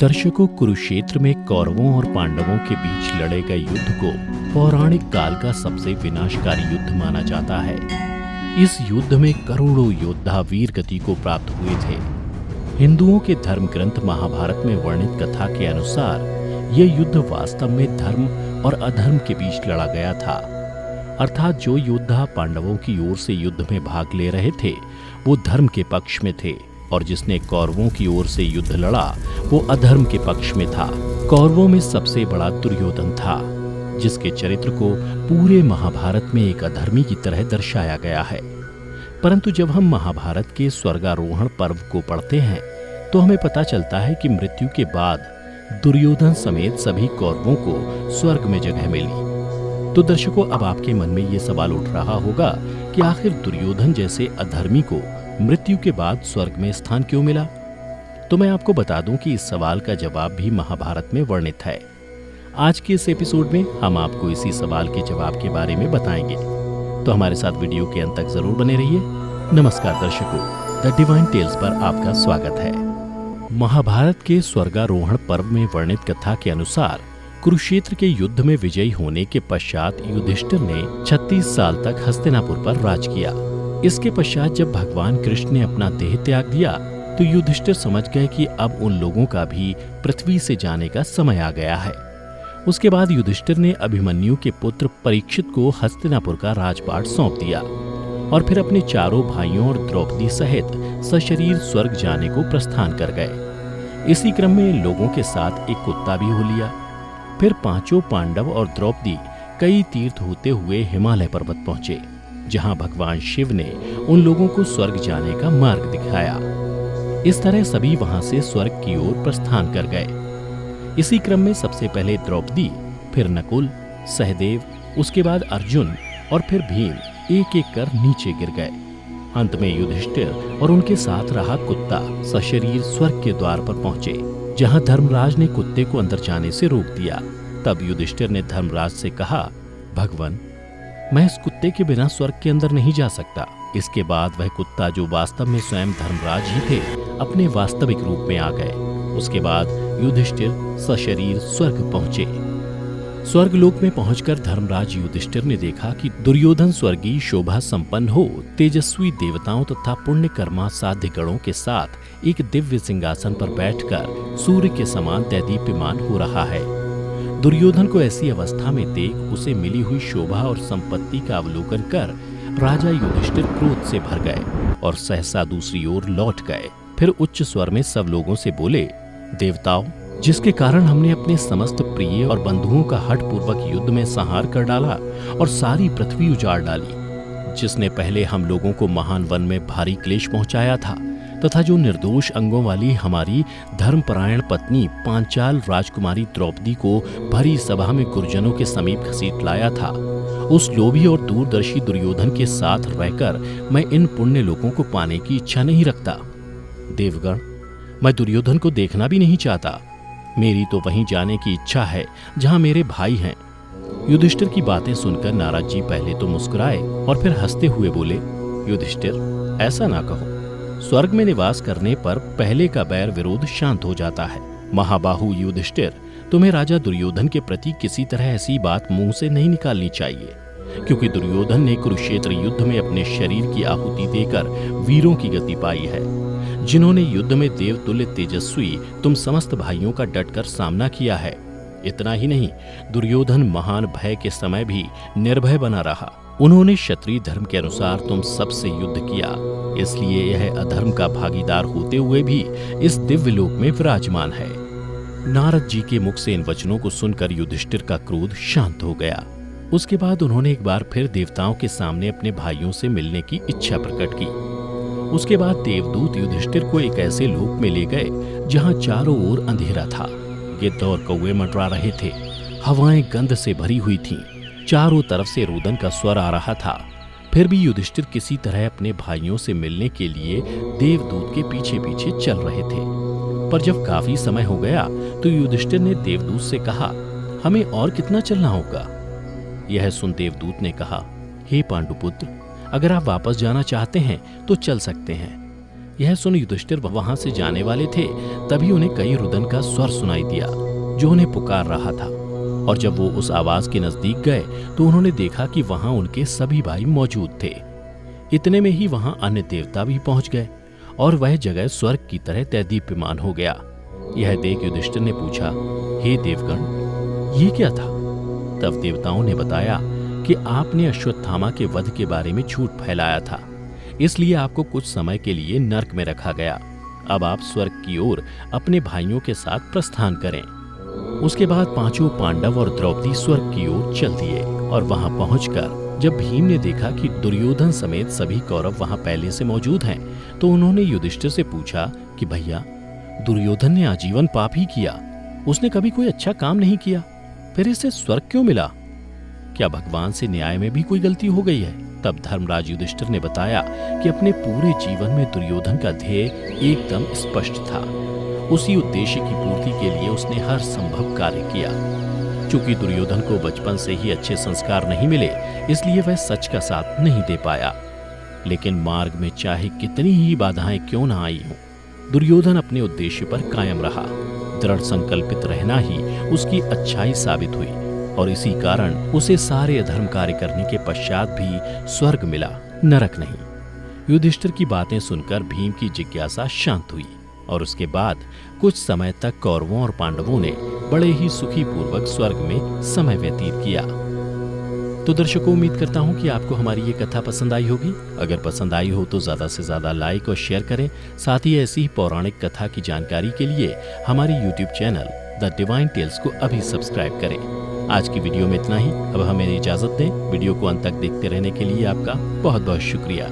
दर्शकों, कुरुक्षेत्र में कौरवों और पांडवों के बीच लड़े गए युद्ध को पौराणिक काल का सबसे विनाशकारी युद्ध माना जाता है। इस युद्ध में करोड़ों योद्धा वीर गति को प्राप्त हुए थे। हिंदुओं के धर्म ग्रंथ महाभारत में वर्णित कथा के अनुसार यह युद्ध वास्तव में धर्म और अधर्म के बीच लड़ा गया था। अर्थात जो योद्धा पांडवों की ओर से युद्ध में भाग ले रहे थे वो धर्म के पक्ष में थे और जिसने कौरवों की ओर से युद्ध लड़ा वो अधर्म के पक्ष में था। कौरवों में सबसे बड़ा दुर्योधन था, जिसके चरित्र को पूरे महाभारत में एक अधर्मी की तरह दर्शाया गया है। परंतु जब हम महाभारत के स्वर्गारोहण पर्व को पढ़ते हैं तो हमें पता चलता है कि मृत्यु के बाद दुर्योधन समेत सभी कौरवों को स्वर्ग में जगह मिली। तो दर्शकों, अब आपके मन में ये सवाल उठ रहा होगा कि आखिर दुर्योधन जैसे अधर्मी को मृत्यु के बाद स्वर्ग में स्थान क्यों मिला? तो मैं आपको बता दूं कि इस सवाल का जवाब भी महाभारत में वर्णित है। आज के इस एपिसोड में हम आपको इसी सवाल के जवाब के बारे में बताएंगे, तो हमारे साथ वीडियो के अंत तक जरूर बने रहिए। नमस्कार दर्शकों, द डिवाइन टेल्स पर आपका स्वागत है। महाभारत के स्वर्गारोहण पर्व में वर्णित कथा के अनुसार कुरुक्षेत्र के युद्ध में विजयी होने के पश्चात युधिष्ठिर ने 36 साल तक हस्तिनापुर पर राज किया। इसके पश्चात जब भगवान कृष्ण ने अपना देह त्याग दिया तो युधिष्ठिर समझ गए कि अब उन लोगों का भी पृथ्वी से जाने का समय आ गया है। उसके बाद युधिष्ठिर ने अभिमन्यु के पुत्र परीक्षित को हस्तिनापुर का राजपाट सौंप दिया और फिर अपने चारों भाइयों और द्रौपदी सहित सशरीर स्वर्ग जाने को प्रस्थान कर गए। इसी क्रम में लोगों के साथ एक कुत्ता भी हो लिया। फिर पांचों पांडव और द्रौपदी कई तीर्थ होते हुए हिमालय पर्वत पहुंचे, जहां भगवान शिव ने उन लोगों को स्वर्ग जाने का मार्ग दिखाया। इस तरह सभी वहां से स्वर्ग की ओर प्रस्थान कर गए। इसी क्रम में सबसे पहले द्रौपदी, फिर नकुल, सहदेव, उसके बाद अर्जुन और फिर भीम एक एक कर नीचे गिर गए। अंत में युधिष्ठिर और उनके साथ रहा कुत्ता सशरीर स्वर्ग के द्वार पर पहुंचे, जहां धर्मराज ने कुत्ते को अंदर जाने से रोक दिया। तब युधिष्ठिर ने धर्मराज से कहा, भगवान, मैं इस कुत्ते के बिना स्वर्ग के अंदर नहीं जा सकता। इसके बाद वह कुत्ता, जो वास्तव में स्वयं धर्मराज ही थे, अपने वास्तविक रूप में आ गए। उसके बाद युधिष्ठिर सशरीर स्वर्ग पहुंचे। स्वर्गलोक में पहुंचकर धर्मराज युधिष्ठिर ने देखा कि दुर्योधन स्वर्गीय शोभा संपन्न हो तेजस्वी देवताओं तथा पुण्य कर्मा साध्य गणों के साथ एक दिव्य सिंहासन पर बैठकर सूर्य के समान दैदीप्यमान हो रहा है। दुर्योधन को ऐसी अवस्था में देख उसे मिली हुई शोभा और संपत्ति का अवलोकन कर राजा युधिष्ठिर क्रोध से भर गए और सहसा दूसरी ओर लौट गए। फिर उच्च स्वर में सब लोगों से बोले, देवताओं, जिसके कारण हमने अपने समस्त प्रिय और बंधुओं का हठ पूर्वक युद्ध में संहार कर डाला और सारी पृथ्वी उजाड़ डाली, जिसने पहले हम लोगों को महान वन में भारी क्लेश पहुंचाया था तथा जो निर्दोष अंगों वाली हमारी धर्मपरायण पत्नी पांचाल राजकुमारी द्रौपदी को भरी सभा में गुरुजनों के समीप घसीट लाया था, उस लोभी और दूरदर्शी दुर्योधन के साथ रहकर मैं इन पुण्य लोगों को पाने की इच्छा नहीं रखता। देवगण, मैं दुर्योधन को देखना भी नहीं चाहता। मेरी तो वहीं जाने की इच्छा है जहां मेरे भाई हैं। युधिष्ठिर की बातें सुनकर नारद जी पहले तो मुस्कुराए और फिर हंसते हुए बोले, युधिष्ठिर, ऐसा ना कहो। स्वर्ग में निवास करने पर पहले का बैर विरोध शांत हो जाता है। महाबाहु युधिष्ठिर, तुम्हें राजा दुर्योधन के प्रति किसी तरह ऐसी बात मुंह से नहीं निकालनी चाहिए, क्योंकि दुर्योधन ने कुरुक्षेत्र युद्ध में अपने शरीर की आहुति देकर वीरों की गति पाई है, जिन्होंने युद्ध में देवतुल्य तेजस्वी तुम समस्त भाइयों का डटकर सामना किया है। इतना ही नहीं, दुर्योधन महान भय के समय भी निर्भय बना रहा। उन्होंने क्षत्रिय धर्म के अनुसार तुम सबसे युद्ध किया, इसलिए यह अधर्म का भागीदार होते हुए भी इस दिव्य लोक में विराजमान है। नारद जी के मुख से इन वचनों को सुनकर युधिष्ठिर का क्रोध शांत हो गया। उसके बाद उन्होंने एक बार फिर देवताओं के सामने अपने भाइयों से मिलने की इच्छा प्रकट की। उसके बाद देवदूत युधिष्ठिर को एक ऐसे लोक में ले गए जहां चारों ओर अंधेरा था। गिद्ध और कौवे मंडरा रहे थे, हवाएं गंध से भरी हुई थीं, चारों तरफ से रुदन का स्वर आ रहा था। फिर भी युधिष्ठिर किसी तरह अपने भाइयों से मिलने के लिए देवदूत के पीछे पीछे चल रहे थे। पर जब काफी समय हो गया तो युधिष्ठिर ने देवदूत से कहा, हमें और कितना चलना होगा? यह सुन देवदूत ने कहा, हे पांडुपुत्र, अगर आप वापस जाना चाहते हैं तो चल सकते हैं, यह सुन युधिष्ठिर वहां से जाने वाले थे, तभी उन्हें कई रुदन का स्वर सुनाई दिया जो उन्हें पुकार रहा था। और जब वो उस आवाज के नजदीक गए तो उन्होंने देखा कि वहां उनके सभी भाई मौजूद थे। इतने में ही वहां अन्य देवता भी पहुंच गए और वह जगह स्वर्ग की तरह तैदीप्यमान हो गया। यह देख युधिष्ठिर ने पूछा, हे देवगण, ये क्या था? तब देवताओं ने बताया कि आपने अश्वत्थामा के वध के बारे में झूठ फैलाया था, इसलिए आपको कुछ समय के लिए नर्क में रखा गया। अब आप स्वर्ग की ओर अपने भाइयों के साथ प्रस्थान करें। उसके बाद पांचों पांडव और द्रौपदी स्वर्ग की ओर चल दिए और वहां पहुंचकर जब भीम ने देखा कि दुर्योधन समेत सभी कौरव वहां पहले से मौजूद हैं, तो उन्होंने युधिष्ठिर से पूछा कि भैया, दुर्योधन ने आजीवन पाप ही किया, उसने कभी कोई अच्छा काम नहीं किया, फिर इसे स्वर्ग क्यों मिला? क्या भगवान से न्याय में भी कोई गलती हो गई है? तब धर्मराज युधिष्ठिर ने बताया कि अपने पूरे जीवन में दुर्योधन का ध्येय एकदम स्पष्ट था। उसी उद्देश्य की पूर्ति के लिए उसने हर संभव कार्य किया। चूंकि दुर्योधन को बचपन से ही अच्छे संस्कार नहीं मिले, इसलिए वह सच का साथ नहीं दे पाया। लेकिन मार्ग में चाहे कितनी ही बाधाएं क्यों न आई हों, दुर्योधन अपने उद्देश्य पर कायम रहा। दृढ़ संकल्पित रहना ही उसकी अच्छाई साबित हुई और इसी कारण उसे सारे अधर्म कार्य करने के पश्चात भी स्वर्ग मिला, नरक नहीं। युधिष्ठिर की बातें सुनकर भीम की जिज्ञासा शांत हुई और उसके बाद कुछ समय तक कौरवों और पांडवों ने बड़े ही सुखी पूर्वक स्वर्ग में समय व्यतीत किया। तो दर्शकों, उम्मीद करता हूं कि आपको हमारी ये कथा पसंद आई होगी। अगर पसंद आई हो तो ज्यादा से ज्यादा लाइक और शेयर करें। साथ ही ऐसी ही पौराणिक कथा की जानकारी के लिए हमारे YouTube channel the divine tales को अभी सब्सक्राइब करें। आज की वीडियो में इतना ही। अब हमें इजाजत दें। वीडियो को अंत तक देखते रहने के लिए आपका बहुत बहुत शुक्रिया।